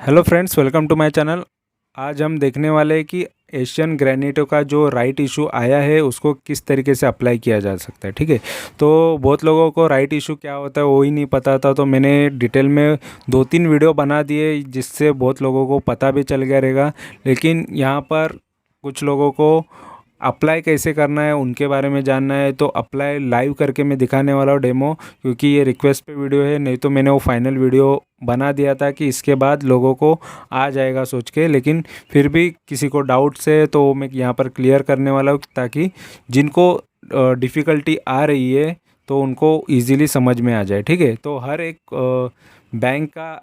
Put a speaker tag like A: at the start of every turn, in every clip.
A: Hello friends, welcome to my channel. आज हम देखने वाले हैं कि एशियन ग्रेनिटो का जो राइट इशू आया है उसको किस तरीके से अप्लाई किया जा सकता है। ठीक है, तो बहुत लोगों को राइट इशू क्या होता है वो ही नहीं पता था, तो मैंने डिटेल में 2-3 वीडियो बना दिए जिससे बहुत लोगों को पता भी चल गया रहेगा। लेकिन यहाँ पर कुछ लोगों को अप्लाई कैसे करना है उनके बारे में जानना है, तो अप्लाई लाइव करके मैं दिखाने वाला हूँ डेमो, क्योंकि ये रिक्वेस्ट पे वीडियो है। नहीं तो मैंने वो फाइनल वीडियो बना दिया था कि इसके बाद लोगों को आ जाएगा सोच के, लेकिन फिर भी किसी को डाउट्स है तो मैं यहाँ पर क्लियर करने वाला हूँ ताकि जिनको डिफ़िकल्टी आ रही है तो उनको इजीली समझ में आ जाए। ठीक है, तो हर एक बैंक का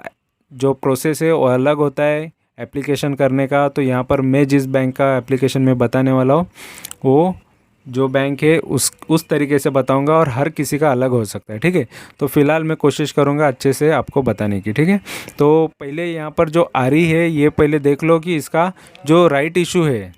A: जो प्रोसेस है वो अलग होता है एप्लीकेशन करने का। तो यहाँ पर मैं जिस बैंक का एप्लीकेशन में बताने वाला हूँ वो जो बैंक है उस तरीके से बताऊंगा, और हर किसी का अलग हो सकता है। ठीक है, तो फिलहाल मैं कोशिश करूंगा अच्छे से आपको बताने की। ठीक है, तो पहले यहाँ पर जो आ रही है ये पहले देख लो कि इसका जो राइट इशू है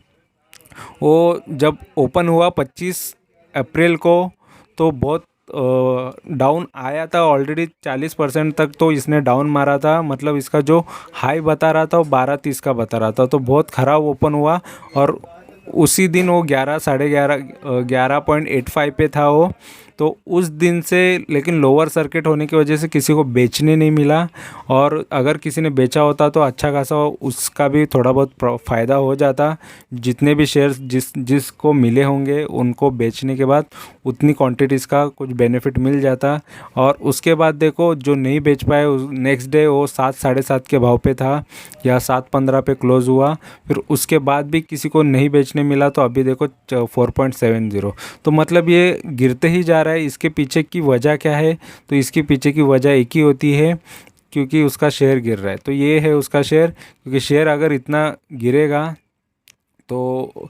A: वो जब ओपन हुआ 25 अप्रैल को तो बहुत डाउन आया था। ऑलरेडी 40% तक तो इसने डाउन मारा था। मतलब इसका जो हाई बता रहा था वो 12.30 का बता रहा था, तो बहुत ख़राब ओपन हुआ। और उसी दिन वो 11.85 पे था वो। तो उस दिन से लेकिन लोअर सर्किट होने की वजह से किसी को बेचने नहीं मिला, और अगर किसी ने बेचा होता तो अच्छा खासा उसका भी थोड़ा बहुत फ़ायदा हो जाता। जितने भी शेयर्स जिसको मिले होंगे उनको बेचने के बाद उतनी क्वांटिटीज़ का कुछ बेनिफिट मिल जाता। और उसके बाद देखो जो नहीं बेच पाए नेक्स्ट डे वो 7-7.5 के भाव पे था या 7.15 पे क्लोज़ हुआ। फिर उसके बाद भी किसी को नहीं बेचने मिला, तो अभी देखो 4.70। तो मतलब ये गिरते ही जा रहा है। इसके पीछे की वजह क्या है? तो इसके पीछे की वजह एक ही होती है, क्योंकि उसका शेयर गिर रहा है। तो ये है उसका शेयर, क्योंकि शेयर अगर इतना गिरेगा तो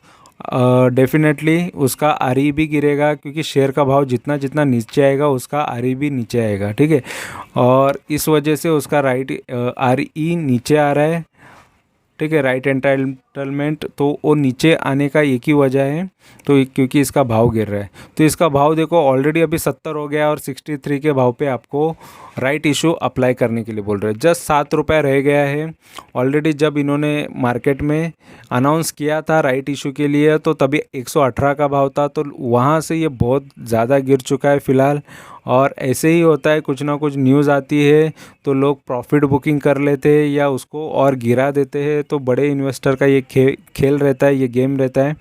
A: डेफिनेटली उसका आरई भी गिरेगा, क्योंकि शेयर का भाव जितना जितना नीचे आएगा उसका आरई भी नीचे आएगा। ठीक है, और इस वजह से उसका आरई नीचे आ रहा है। ठीक है, राइट एंटाइटलमेंट तो वो नीचे आने का एक ही वजह है, तो क्योंकि इसका भाव गिर रहा है। तो इसका भाव देखो ऑलरेडी अभी 70 हो गया, और 63 के भाव पे आपको राइट इशू अप्लाई करने के लिए बोल रहे हैं। जस्ट 7 रुपये रह गया है। ऑलरेडी जब इन्होंने मार्केट में अनाउंस किया था राइट इशू के लिए तो तभी 118 का भाव था, तो वहाँ से ये बहुत ज़्यादा गिर चुका है फ़िलहाल। और ऐसे ही होता है, कुछ ना कुछ न्यूज़ आती है तो लोग प्रॉफिट बुकिंग कर लेते हैं या उसको और गिरा देते हैं। तो बड़े इन्वेस्टर का ये खेल रहता है, ये गेम रहता है,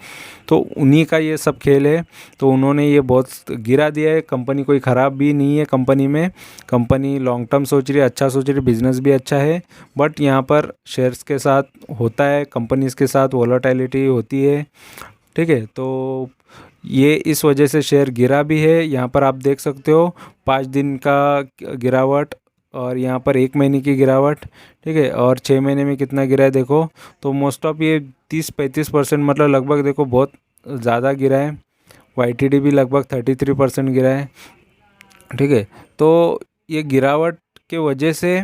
A: तो उन्हीं का ये सब खेल है। तो उन्होंने ये बहुत गिरा दिया है। कंपनी कोई ख़राब भी नहीं है, कंपनी लॉन्ग टर्म सोच रही है, अच्छा सोच रही है, बिजनेस भी अच्छा है। बट यहाँ पर शेयर्स के साथ होता है, कंपनीज़ के साथ वोलेटिलिटी होती है। ठीक है, तो ये इस वजह से शेयर गिरा भी है। यहाँ पर आप देख सकते हो 5 दिन का गिरावट, और यहाँ पर 1 महीने की गिरावट। ठीक है, और 6 महीने में कितना गिरा है देखो। तो मोस्ट ऑफ ये 30-35% मतलब लगभग देखो बहुत ज़्यादा गिरा है। YTD भी लगभग 33% गिरा है। ठीक है, तो ये गिरावट के वजह से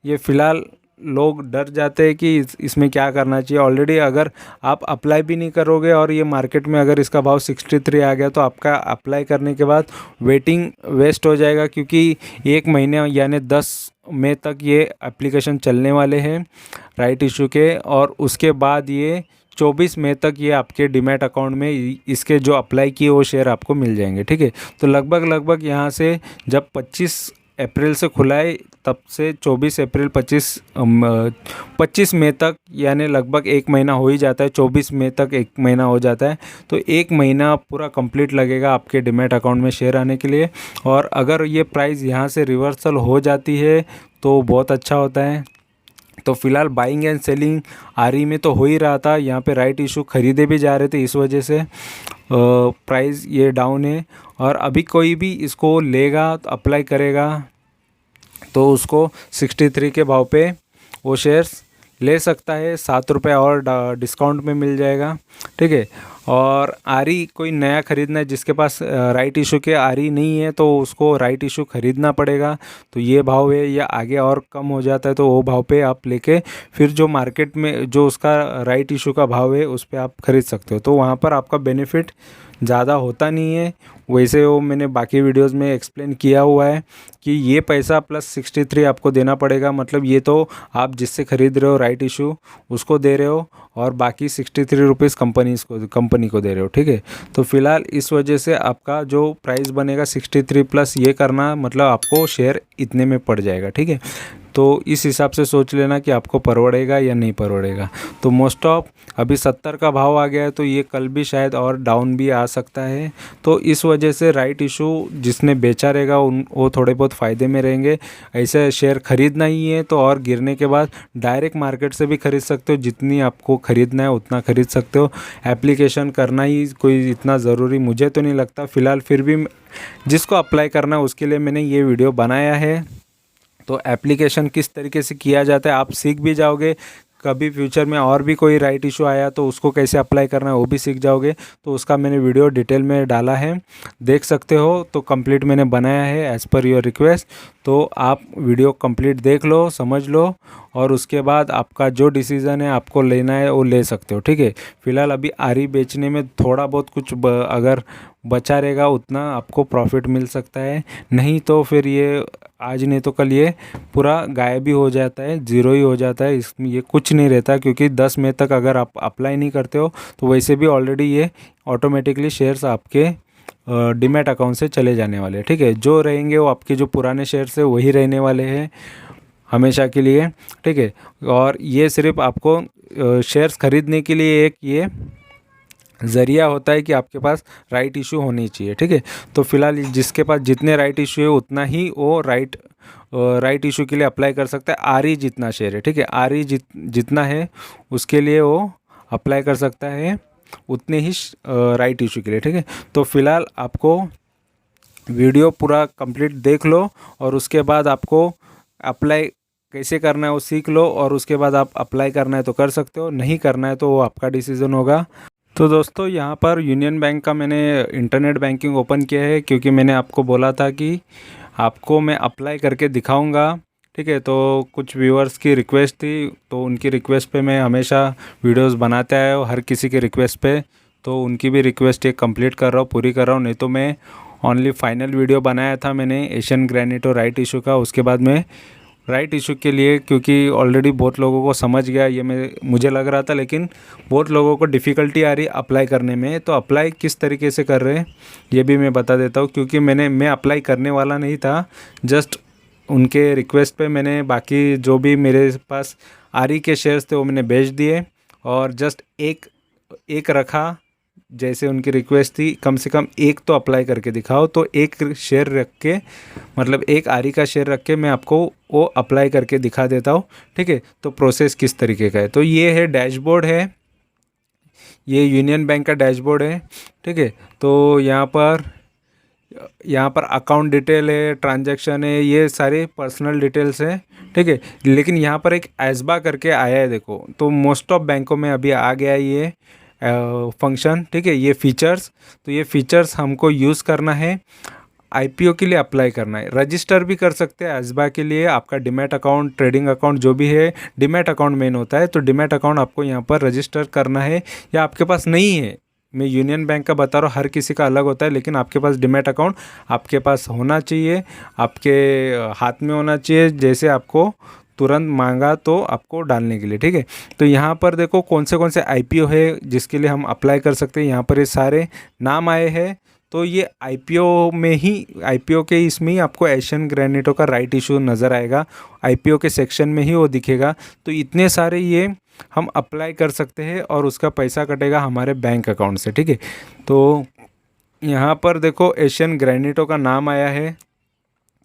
A: ये फ़िलहाल लोग डर जाते हैं कि इसमें क्या करना चाहिए। ऑलरेडी अगर आप अप्लाई भी नहीं करोगे और ये मार्केट में अगर इसका भाव 63 आ गया तो आपका अप्लाई करने के बाद वेटिंग वेस्ट हो जाएगा, क्योंकि 1 महीने यानी 10 मई तक ये एप्लीकेशन चलने वाले हैं राइट इशू के। और उसके बाद ये 24 मई तक ये आपके डीमैट अकाउंट में इसके जो अप्लाई किए वो शेयर आपको मिल जाएंगे। ठीक है, तो लगभग यहाँ से जब 25 अप्रैल से खुला है तब से 24 अप्रैल 25 मई तक, यानी लगभग 1 महीना हो ही जाता है। 24 मई तक 1 महीना हो जाता है, तो 1 महीना पूरा कंप्लीट लगेगा आपके डीमैट अकाउंट में शेयर आने के लिए। और अगर ये प्राइस यहाँ से रिवर्सल हो जाती है तो बहुत अच्छा होता है। तो फिलहाल बाइंग एंड सेलिंग आरई में तो हो ही रहा था, यहाँ पे राइट इशू खरीदे भी जा रहे थे, इस वजह से प्राइस ये डाउन है। और अभी कोई भी इसको लेगा तो अप्लाई करेगा तो उसको 63 के भाव पे वो शेयर्स ले सकता है। 7 रुपये और डिस्काउंट में मिल जाएगा। ठीक है, और आरई कोई नया ख़रीदना है जिसके पास राइट इशू के आरई नहीं है तो उसको राइट इशू ख़रीदना पड़ेगा। तो ये भाव है, या आगे और कम हो जाता है तो वो भाव पे आप लेके फिर जो मार्केट में जो उसका राइट इशू का भाव है उस पर आप ख़रीद सकते हो। तो वहाँ पर आपका बेनिफिट ज़्यादा होता नहीं है। वैसे वो मैंने बाकी वीडियोस में एक्सप्लेन किया हुआ है कि ये पैसा प्लस 63 आपको देना पड़ेगा, मतलब ये तो आप जिससे ख़रीद रहे हो राइट इशू उसको दे रहे हो और बाकी 63 रुपीज़ कंपनी को दे रहे हो, ठीक है। तो फिलहाल इस वजह से आपका जो प्राइस बनेगा 63 प्लस ये करना, मतलब आपको शेयर इतने में पड़ जाएगा, ठीक है। तो इस हिसाब से सोच लेना कि आपको परवड़ेगा या नहीं परवड़ेगा। तो मोस्ट ऑफ अभी 70 का भाव आ गया है, तो ये कल भी शायद और डाउन भी आ सकता है। तो इस वजह से राइट इशू जिसने बेचा रहेगा वो थोड़े बहुत फ़ायदे में रहेंगे। ऐसे शेयर खरीदना ही है तो और गिरने के बाद डायरेक्ट मार्केट से भी खरीद सकते हो, जितनी आपको खरीदना है उतना खरीद सकते हो। एप्लीकेशन करना ही कोई इतना ज़रूरी मुझे तो नहीं लगता फ़िलहाल, फिर भी जिसको अप्लाई करना है उसके लिए मैंने ये वीडियो बनाया है। तो एप्लीकेशन किस तरीके से किया जाता है आप सीख भी जाओगे, कभी फ्यूचर में और भी कोई राइट इशू आया तो उसको कैसे अप्लाई करना है वो भी सीख जाओगे। तो उसका मैंने वीडियो डिटेल में डाला है, देख सकते हो। तो कंप्लीट मैंने बनाया है एज़ पर योर रिक्वेस्ट। तो आप वीडियो कंप्लीट देख लो, समझ लो और उसके बाद आपका जो डिसीज़न है आपको लेना है वो ले सकते हो, ठीक है। फिलहाल अभी आरी बेचने में थोड़ा बहुत कुछ अगर बचा रहेगा उतना आपको प्रॉफिट मिल सकता है, नहीं तो फिर ये आज नहीं तो कल ये पूरा गायब भी हो जाता है, ज़ीरो ही हो जाता है। इसमें ये कुछ नहीं रहता, क्योंकि 10 मई तक अगर आप अप्लाई नहीं करते हो तो वैसे भी ऑलरेडी ये ऑटोमेटिकली शेयर्स आपके डीमैट अकाउंट से चले जाने वाले हैं, ठीक है। जो रहेंगे वो आपके जो पुराने शेयर्स है वही रहने वाले हैं हमेशा के लिए, ठीक है। और ये सिर्फ आपको शेयर्स खरीदने के लिए एक ये ज़रिया होता है कि आपके पास राइट इशू होनी चाहिए, ठीक है। तो फिलहाल जिसके पास जितने राइट इशू है उतना ही वो राइट इशू के लिए अप्लाई कर सकता है। आर ई जितना शेयर है, ठीक है, आर ई जितना है उसके लिए वो अप्लाई कर सकता है उतने ही राइट इशू के लिए, ठीक है। तो फिलहाल आपको वीडियो पूरा कंप्लीट देख लो और उसके बाद आपको अप्लाई कैसे करना है वो सीख लो और उसके बाद आप अप्लाई करना है तो कर सकते हो, नहीं करना है तो वो आपका डिसीज़न होगा। तो दोस्तों यहाँ पर यूनियन बैंक का मैंने इंटरनेट बैंकिंग ओपन किया है, क्योंकि मैंने आपको बोला था कि आपको मैं अप्लाई करके दिखाऊंगा, ठीक है। तो कुछ व्यूअर्स की रिक्वेस्ट थी, तो उनकी रिक्वेस्ट पे मैं हमेशा वीडियोस बनाते आया हूँ, हर किसी की रिक्वेस्ट पे। तो उनकी भी रिक्वेस्ट एक कंप्लीट कर रहा हूँ, पूरी कर रहा हूँ। नहीं तो मैं ओनली फाइनल वीडियो बनाया था मैंने एशियन ग्रेनिटो राइट इशू का, उसके बाद मैं राइट इशू के लिए, क्योंकि ऑलरेडी बहुत लोगों को समझ गया ये मुझे लग रहा था, लेकिन बहुत लोगों को डिफ़िकल्टी आ रही अप्लाई करने में। तो अप्लाई किस तरीके से कर रहे हैं ये भी मैं बता देता हूँ, क्योंकि मैं अप्लाई करने वाला नहीं था, जस्ट उनके रिक्वेस्ट पे मैंने बाकी जो भी मेरे पास आरी के शेयर्स थे वो मैंने बेच दिए और जस्ट एक रखा। जैसे उनकी रिक्वेस्ट थी कम से कम एक तो अप्लाई करके दिखाओ, तो एक शेयर रख के, मतलब एक आरी का शेयर रख के मैं आपको वो अप्लाई करके दिखा देता हूँ, ठीक है। तो प्रोसेस किस तरीके का है, तो ये है डैशबोर्ड है, ये यूनियन बैंक का डैशबोर्ड है, ठीक है। तो यहाँ पर अकाउंट डिटेल है, ट्रांजैक्शन है, ये सारे पर्सनल डिटेल्स हैं, ठीक है। लेकिन यहाँ पर एक एसबा करके आया है, देखो। तो मोस्ट ऑफ बैंकों में अभी आ गया है ये फंक्शन, ठीक है। ये फीचर्स, तो ये फीचर्स हमको यूज़ करना है, आईपीओ के लिए अप्लाई करना है। रजिस्टर भी कर सकते हैं एसबा के लिए, आपका डीमैट अकाउंट, ट्रेडिंग अकाउंट जो भी है, डीमैट अकाउंट मेन होता है। तो डीमैट अकाउंट आपको यहाँ पर रजिस्टर करना है, या आपके पास नहीं है, मैं यूनियन बैंक का बता रहा हूँ, हर किसी का अलग होता है, लेकिन आपके पास डीमैट अकाउंट आपके पास होना चाहिए, आपके हाथ में होना चाहिए, जैसे आपको तुरंत मांगा तो आपको डालने के लिए, ठीक है। तो यहाँ पर देखो कौन से आईपीओ है जिसके लिए हम अप्लाई कर सकते हैं। यहाँ पर ये सारे नाम आए हैं, तो ये आईपीओ में ही, आईपीओ के इसमें ही आपको एशियन ग्रेनिटो का राइट इशू नज़र आएगा, आईपीओ के सेक्शन में ही वो दिखेगा। तो इतने सारे ये हम अप्लाई कर सकते हैं और उसका पैसा कटेगा हमारे बैंक अकाउंट से, ठीक है। तो यहाँ पर देखो एशियन ग्रेनिटो का नाम आया है,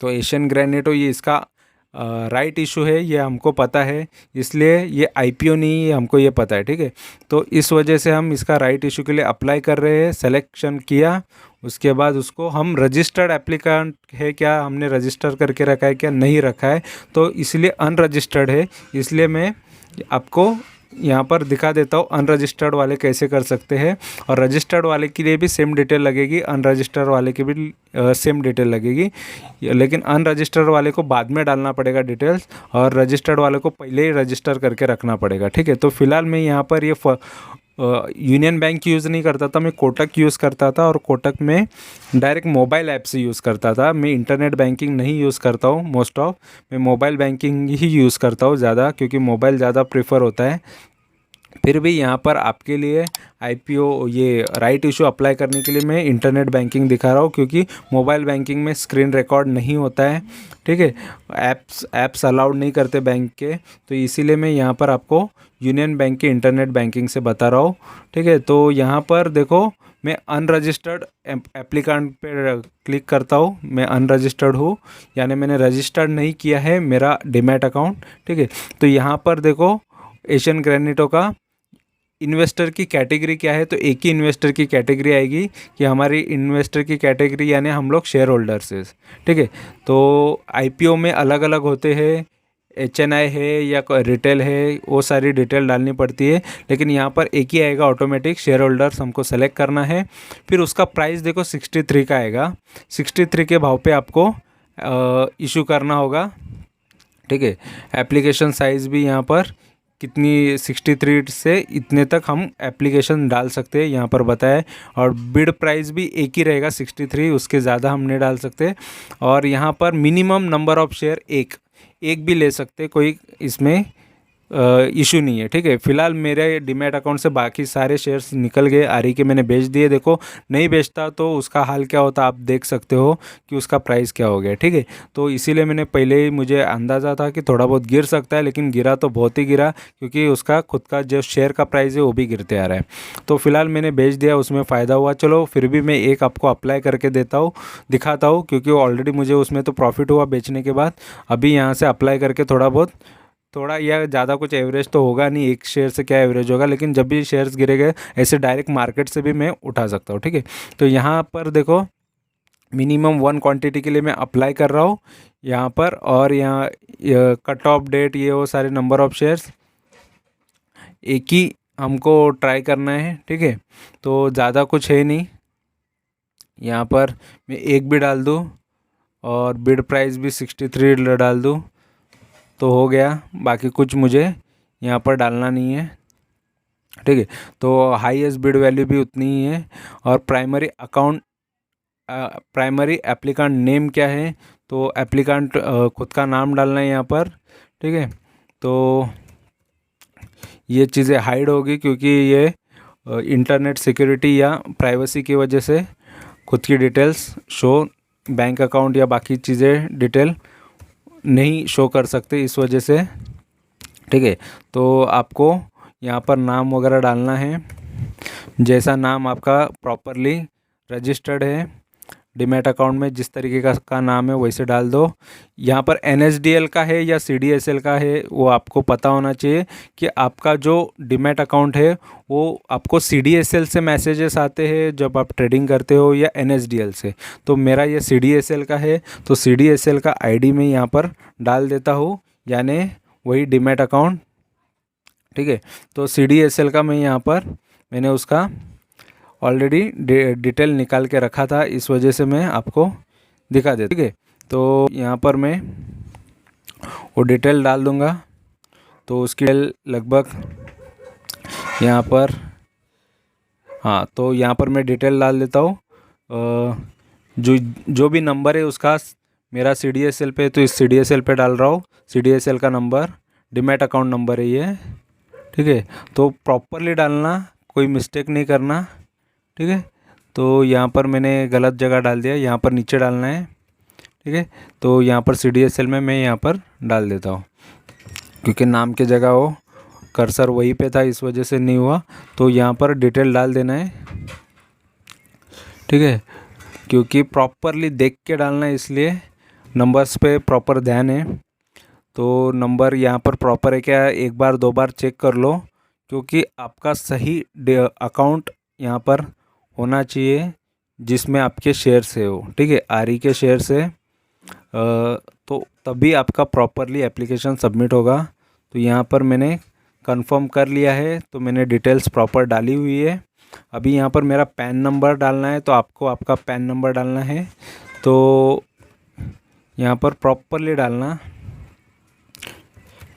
A: तो एशियन ग्रेनिटो ये इसका राइट इशू है, ये हमको पता है, इसलिए ये आईपीओ नहीं है, हमको ये पता है, ठीक है। तो इस वजह से हम इसका राइट इशू के लिए अप्लाई कर रहे हैं, सेलेक्शन किया, उसके बाद उसको हम रजिस्टर्ड एप्लीकेंट है क्या, हमने रजिस्टर करके रखा है क्या, नहीं रखा है, तो इसलिए अनरजिस्टर्ड है। इसलिए मैं आपको यहाँ पर दिखा देता हूँ अनरजिस्टर्ड वाले कैसे कर सकते हैं, और रजिस्टर्ड वाले के लिए भी सेम डिटेल लगेगी, अनरजिस्टर्ड वाले की भी सेम डिटेल लगेगी, लेकिन अनरजिस्टर्ड वाले को बाद में डालना पड़ेगा डिटेल्स, और रजिस्टर्ड वाले को पहले ही रजिस्टर करके रखना पड़ेगा, ठीक है। तो फिलहाल मैं यहाँ पर ये यूनियन बैंक यूज़ नहीं करता था, मैं कोटक यूज़ करता था और कोटक में डायरेक्ट मोबाइल ऐप से यूज़ करता था। मैं इंटरनेट बैंकिंग नहीं यूज़ करता हूँ मोस्ट ऑफ, मैं मोबाइल बैंकिंग ही यूज़ करता हूँ ज़्यादा, क्योंकि मोबाइल ज़्यादा प्रेफर होता है। फिर भी यहाँ पर आपके लिए आईपीओ ये राइट इशू अप्लाई करने के लिए मैं इंटरनेट बैंकिंग दिखा रहा हूँ, क्योंकि मोबाइल बैंकिंग में स्क्रीन रिकॉर्ड नहीं होता है, ठीक है। ऐप्स अलाउड नहीं करते बैंक के, तो इसीलिए मैं यहाँ पर आपको यूनियन बैंक के इंटरनेट बैंकिंग से बता रहा हूँ, ठीक है। तो यहाँ पर देखो, मैं अनरजिस्टर्ड एप्लीकेंट पर क्लिक करता हूँ, मैं अनरजिस्टर्ड हूँ, यानी मैंने रजिस्टर्ड नहीं किया है मेरा डीमैट अकाउंट, ठीक है। तो यहाँ पर देखो, एशियन ग्रेनिटो का इन्वेस्टर की कैटेगरी क्या है, तो एक ही इन्वेस्टर की कैटेगरी आएगी कि हमारी इन्वेस्टर की कैटेगरी यानी हम लोग शेयर होल्डर्स है, ठीक है। तो आईपीओ में अलग अलग होते हैं, एचएनआई है या रिटेल है, वो सारी डिटेल डालनी पड़ती है, लेकिन यहाँ पर एक ही आएगा ऑटोमेटिक, शेयर होल्डर्स हमको सेलेक्ट करना है। फिर उसका प्राइस देखो 63 का आएगा, 63 के भाव पे आपको इशू करना होगा, ठीक है। एप्लीकेशन साइज़ भी यहाँ पर कितनी 63 से इतने तक हम एप्लीकेशन डाल सकते हैं यहाँ पर बताया है, और बिड प्राइस भी एक ही रहेगा 63, उसके ज़्यादा हम नहीं डाल सकते। और यहाँ पर मिनिमम नंबर ऑफ़ शेयर एक भी ले सकते, कोई इसमें इशू नहीं है, ठीक है। फिलहाल मेरे डीमैट अकाउंट से बाकी सारे शेयर्स निकल गए, आरी के मैंने बेच दिए। देखो, नहीं बेचता तो उसका हाल क्या होता आप देख सकते हो कि उसका प्राइस क्या हो गया, ठीक है। तो इसीलिए मैंने पहले ही, मुझे अंदाज़ा था कि थोड़ा बहुत गिर सकता है, लेकिन गिरा तो बहुत ही गिरा, क्योंकि उसका खुद का जो शेयर का प्राइस है वो भी गिरते आ रहा है। तो फिलहाल मैंने बेच दिया, उसमें फ़ायदा हुआ। चलो फिर भी मैं एक आपको अप्लाई करके देता हूँ, दिखाता हूँ, क्योंकि ऑलरेडी मुझे उसमें तो प्रॉफिट हुआ बेचने के बाद। अभी यहाँ से अप्लाई करके थोड़ा या ज़्यादा कुछ एवरेज तो होगा नहीं, एक शेयर से क्या एवरेज होगा, लेकिन जब भी शेयर्स गिरेंगे ऐसे डायरेक्ट मार्केट से भी मैं उठा सकता हूँ, ठीक है। तो यहाँ पर देखो, मिनिमम 1 क्वांटिटी के लिए मैं अप्लाई कर रहा हूँ यहाँ पर, और यहाँ कट ऑफ डेट, ये वो सारे नंबर ऑफ़ शेयर्स एक ही हमको ट्राई करना है, ठीक है। तो ज़्यादा कुछ है नहीं, यहाँ पर मैं एक भी डाल दूँ और बिड प्राइस भी 63 डाल दूँ तो हो गया। बाकी कुछ मुझे यहाँ पर डालना नहीं है, ठीक है। तो हाईएस्ट बिड वैल्यू भी उतनी ही है। और प्राइमरी एप्लीकेंट नेम क्या है, तो एप्लीकेंट खुद का नाम डालना है यहाँ पर, ठीक है। तो ये चीज़ें हाइड होगी, क्योंकि ये इंटरनेट सिक्योरिटी या प्राइवेसी की वजह से खुद की डिटेल्स शो, बैंक अकाउंट या बाकी चीज़ें डिटेल नहीं शो कर सकते, इस वजह से, ठीक है। तो आपको यहाँ पर नाम वगैरह डालना है, जैसा नाम आपका प्रॉपरली रजिस्टर्ड है डीमैट अकाउंट में, जिस तरीके का नाम है वैसे डाल दो। यहाँ पर NSDL का है या CDSL का है वो आपको पता होना चाहिए, कि आपका जो डीमैट अकाउंट है वो आपको CDSL से मैसेजेस आते हैं जब आप ट्रेडिंग करते हो, या NSDL से। तो मेरा ये CDSL का है, तो CDSL का ID मैं यहाँ पर डाल देता हूँ, यानी वही डीमैट अकाउंट, ठीक है। तो CDSL का मैं यहाँ पर, मैंने उसका ऑलरेडी डिटेल निकाल के रखा था, इस वजह से मैं आपको दिखा देता, ठीक है। तो यहाँ पर मैं वो डिटेल डाल दूँगा, तो उसकी डिटेल लगभग यहाँ पर, हाँ, तो यहाँ पर मैं डिटेल डाल देता हूँ। जो भी नंबर है उसका, मेरा CDSL पे, तो इस CDSL पे डाल रहा हूँ, CDSL का नंबर डीमैट अकाउंट नंबर है ये, ठीक है। तो प्रॉपरली डालना, कोई मिस्टेक नहीं करना, ठीक है। तो यहाँ पर मैंने गलत जगह डाल दिया, यहाँ पर नीचे डालना है, ठीक है। तो यहाँ पर CDSL में मैं यहाँ पर डाल देता हूँ, क्योंकि नाम की जगह वो कर्सर वहीं पे था, इस वजह से नहीं हुआ। तो यहाँ पर डिटेल डाल देना है, ठीक है, क्योंकि प्रॉपरली देख के डालना है, इसलिए नंबर्स पे प्रॉपर ध्यान है। तो नंबर यहाँ पर प्रॉपर है क्या, एक बार 2 बार चेक कर लो, क्योंकि आपका सही अकाउंट यहाँ पर होना चाहिए जिसमें आपके शेयर्स है वो, ठीक है। आरी के शेयर्स है, तो तभी आपका प्रॉपरली एप्लीकेशन सबमिट होगा। तो यहाँ पर मैंने कंफर्म कर लिया है, तो मैंने डिटेल्स प्रॉपर डाली हुई है। अभी यहाँ पर मेरा पैन नंबर डालना है, तो आपको आपका पैन नंबर डालना है, तो यहाँ पर प्रॉपरली डालना,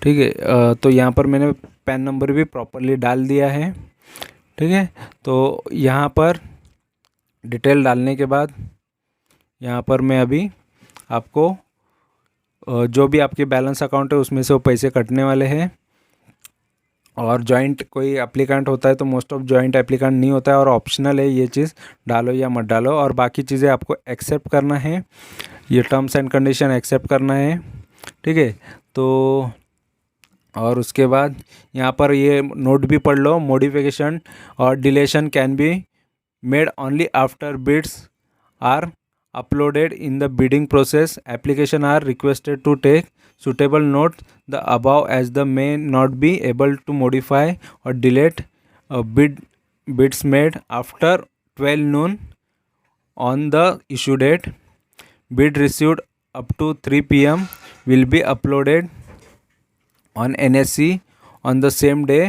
A: ठीक है। तो यहाँ पर मैंने पैन नंबर भी प्रॉपरली डाल दिया है, ठीक है। तो यहाँ पर डिटेल डालने के बाद यहाँ पर मैं अभी आपको जो भी आपके बैलेंस अकाउंट है उसमें से वो पैसे कटने वाले हैं। और जॉइंट कोई एप्लीकेंट होता है तो मोस्ट ऑफ जॉइंट एप्लीकेंट नहीं होता है, और ऑप्शनल है ये चीज़, डालो या मत डालो। और बाकी चीज़ें आपको एक्सेप्ट करना है, ये टर्म्स एंड कंडीशन एक्सेप्ट करना है, ठीक है। तो और उसके बाद यहाँ पर ये नोट भी पढ़ लो, मॉडिफिकेशन और deletion can be made only after bids are uploaded in the bidding process. Application are requested to take suitable note the above, as the may not be able to modify or delete bids made after 12 noon on the issue date. Bid received up to 3 p.m. will be uploaded on NSE on the same day.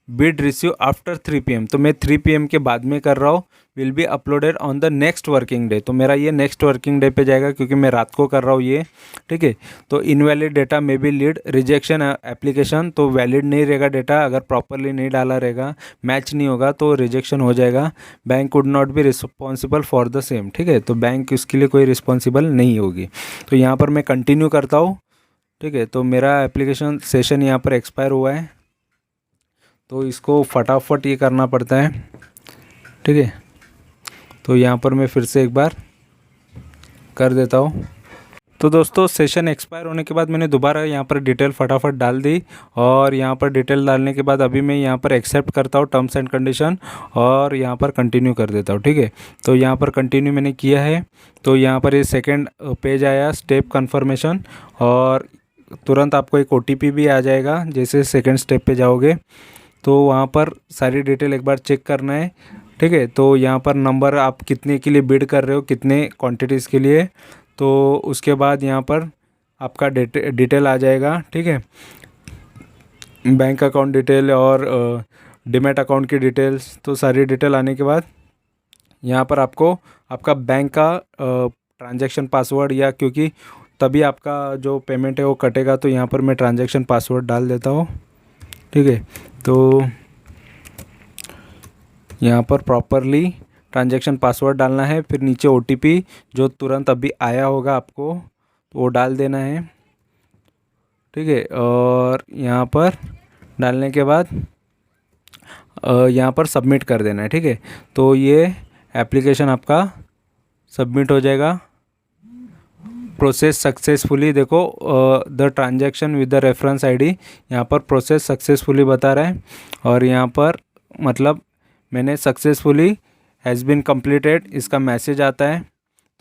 A: Bid receive after 3 p.m. तो मैं 3 p.m. के बाद में कर रहा हूँ। Will be uploaded on the next working day, तो मेरा ये नेक्स्ट वर्किंग डे पे जाएगा क्योंकि मैं रात को कर रहा हूँ ये, ठीक है। तो invalid data may be lead rejection application, तो वैलिड नहीं रहेगा डेटा अगर प्रॉपरली नहीं डाला रहेगा, मैच नहीं होगा तो रिजेक्शन हो जाएगा। Bank would not be responsible for the same, ठीक है। तो बैंक इसके लिए कोई रिस्पॉन्सिबल नहीं होगी। तो यहाँ पर मैं कंटिन्यू करता हूँ, ठीक है। तो मेरा एप्लीकेशन सेशन यहाँ पर एक्सपायर हुआ है, तो इसको फटाफट ये करना पड़ता है, ठीक है। तो यहाँ पर मैं फिर से एक बार कर देता हूँ। तो दोस्तों सेशन एक्सपायर होने के बाद मैंने दोबारा यहाँ पर डिटेल फटाफट डाल दी, और यहाँ पर डिटेल डालने के बाद अभी मैं यहाँ पर एक्सेप्ट करता हूँ टर्म्स एंड कंडीशन, और यहाँ पर कंटिन्यू कर देता हूँ, ठीक है। तो यहाँ पर कंटिन्यू मैंने किया है। तो यहाँ पर ये सेकेंड पेज आया, स्टेप कन्फर्मेशन, और तुरंत आपको एक OTP भी आ जाएगा जैसे सेकेंड स्टेप पे जाओगे। तो वहाँ पर सारी डिटेल एक बार चेक करना है, ठीक है। तो यहाँ पर नंबर आप कितने के लिए बिड कर रहे हो, कितने क्वांटिटीज़ के लिए, तो उसके बाद यहाँ पर आपका डिटेल आ जाएगा, ठीक है। बैंक अकाउंट डिटेल और डीमैट अकाउंट की डिटेल्स, तो सारी डिटेल आने के बाद यहाँ पर आपको आपका बैंक का ट्रांजैक्शन पासवर्ड, या क्योंकि तभी आपका जो पेमेंट है वो कटेगा, तो यहाँ पर मैं ट्रांजैक्शन पासवर्ड डाल देता हूँ, ठीक है। तो यहाँ पर प्रॉपरली ट्रांजैक्शन पासवर्ड डालना है, फिर नीचे OTP जो तुरंत अभी आया होगा आपको तो वो डाल देना है, ठीक है। और यहाँ पर डालने के बाद यहाँ पर सबमिट कर देना है, ठीक है। तो ये एप्लीकेशन आपका सबमिट हो जाएगा। प्रोसेस सक्सेसफुली, देखो the transaction with the reference ID, यहाँ पर प्रोसेस सक्सेसफुली बता रहा है, और यहाँ पर मतलब मैंने सक्सेसफुली हैज़ बीन कंप्लीटेड इसका मैसेज आता है।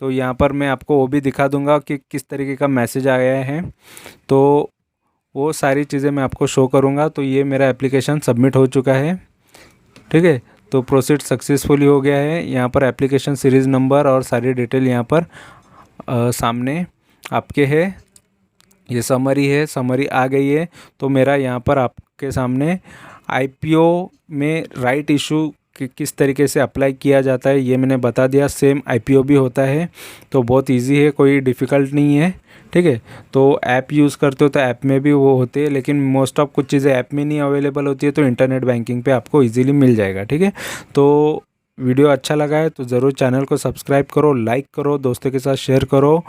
A: तो यहाँ पर मैं आपको वो भी दिखा दूंगा कि किस तरीके का मैसेज आया है, तो वो सारी चीज़ें मैं आपको शो करूँगा। तो ये मेरा एप्लीकेशन सबमिट हो चुका है, ठीक है। तो प्रोसीड सक्सेसफुली हो गया है। यहाँ पर एप्लीकेशन सीरीज़ नंबर और सारी डिटेल यहाँ पर सामने आपके है, ये समरी है, समरी आ गई है। तो मेरा यहाँ पर आपके सामने IPO में राइट इशू किस तरीके से अप्लाई किया जाता है ये मैंने बता दिया। सेम IPO भी होता है, तो बहुत इजी है, कोई डिफ़िकल्ट नहीं है, ठीक है। तो ऐप यूज़ करते हो तो ऐप में भी वो होते हैं, लेकिन मोस्ट ऑफ कुछ चीज़ें ऐप में नहीं अवेलेबल होती है, तो इंटरनेट बैंकिंग पे आपको इजीली मिल जाएगा, ठीक है। तो वीडियो अच्छा लगा है तो ज़रूर चैनल को सब्सक्राइब करो, लाइक करो, दोस्तों के साथ शेयर करो,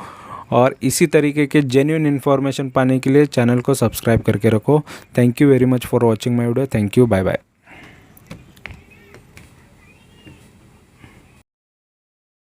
A: और इसी तरीके के जेन्युइन इन्फॉर्मेशन पाने के लिए चैनल को सब्सक्राइब करके रखो। Thank you very much for watching my video. Thank you, bye bye.